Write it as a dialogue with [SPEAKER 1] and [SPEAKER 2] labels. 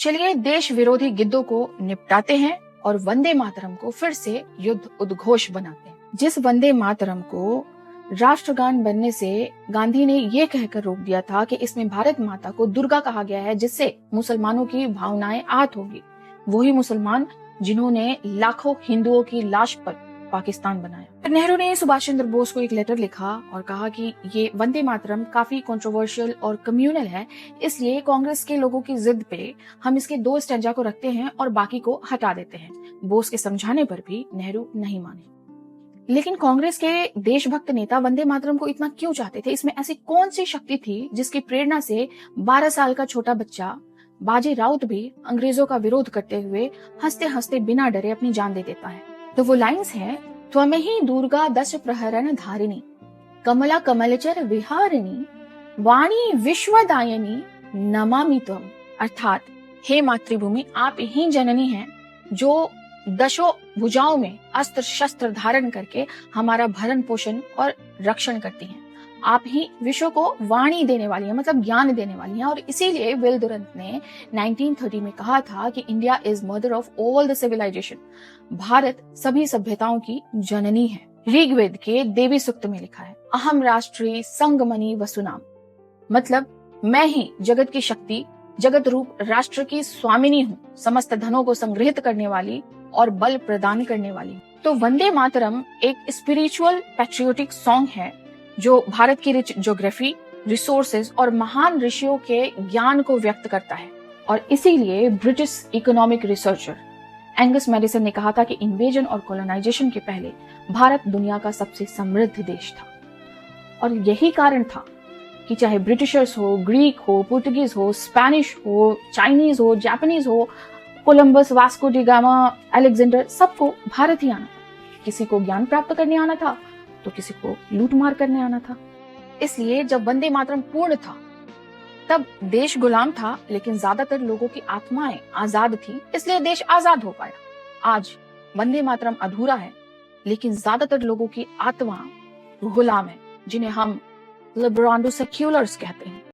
[SPEAKER 1] चलिए देश विरोधी गिद्धों को निपटाते हैं और वंदे मातरम को फिर से युद्ध उद्घोष बनाते हैं। जिस वंदे मातरम को राष्ट्रगान बनने से गांधी ने ये कहकर रोक दिया था कि इसमें भारत माता को दुर्गा कहा गया है, जिससे मुसलमानों की भावनाएं आहत होगी। वही मुसलमान जिन्होंने लाखों हिंदुओं की लाश पर पाकिस्तान बनाया। नेहरू ने सुभाष चंद्र बोस को एक लेटर लिखा और कहा कि ये वंदे मातरम काफी कंट्रोवर्शियल और कम्युनल है, इसलिए कांग्रेस के लोगों की जिद पे हम इसके 2 स्टैंजा को रखते हैं और बाकी को हटा देते हैं। बोस के समझाने पर भी नेहरू नहीं माने। लेकिन कांग्रेस के देशभक्त नेता वंदे मातरम को इतना क्यों चाहते थे? इसमें ऐसी कौन सी शक्ति थी जिसकी प्रेरणा से 12 साल का छोटा बच्चा बाजी राउत भी अंग्रेजों का विरोध करते हुए हंसते हंसते बिना डरे अपनी जान दे देता है? तो वो लाइंस है, त्वमेहि दुर्गा दश प्रहरण धारिणी, कमला कमलचर विहारिणी, वाणी विश्वदायिनी नमामि त्वम्। अर्थात हे मातृभूमि, आप ही जननी हैं जो दशों भुजाओं में अस्त्र शस्त्र धारण करके हमारा भरण पोषण और रक्षण करती हैं। आप ही विश्व को वाणी देने वाली हैं, मतलब ज्ञान देने वाली हैं। और इसीलिए विल दुरंत ने 1930 में कहा था कि India is mother of all the civilization. Bharat सभी सभ्यताओं की जननी है। ऋग्वेद के देवी सूक्त में लिखा है, अहम राष्ट्री संगमणि वसुनाम, मतलब मैं ही जगत की शक्ति, जगत रूप राष्ट्र की स्वामिनी हूँ, समस्त धनों को संग्रहित करने वाली और बल प्रदान करने वाली। तो वंदे मातरम एक स्पिरिचुअल पैट्रियोटिक सॉन्ग है जो भारत की रिच ज्योग्राफी, रिसोर्सेज और महान ऋषियों के ज्ञान को व्यक्त करता है। और इसीलिए British economic researcher Angus Maddison ने कहा था कि इन्वेजन और कॉलोनाइजेशन के पहले भारत दुनिया का सबसे समृद्ध देश था। और यही कारण था कि चाहे ब्रिटिशर्स हो, ग्रीक हो, पुर्तगीज हो, स्पेनिश हो, चाइनीज हो, जापानीज हो, Columbus, Vasco D gamma, Alexander, सबको भारत ही आना था। किसी को ज्ञान प्राप्त करने आना था तो किसी को लूट मार करने आना था। इसलिए जब वंदे मातरम पूर्ण था तब देश गुलाम था, लेकिन ज्यादातर लोगों की आत्माएं आजाद थी, इसलिए देश आजाद हो पाया। आज वंदे मातरम अधूरा है, लेकिन ज्यादातर लोगों की आत्मा गुलाम है, जिन्हें हम लिबरांडो सेक्युलर्स कहते हैं।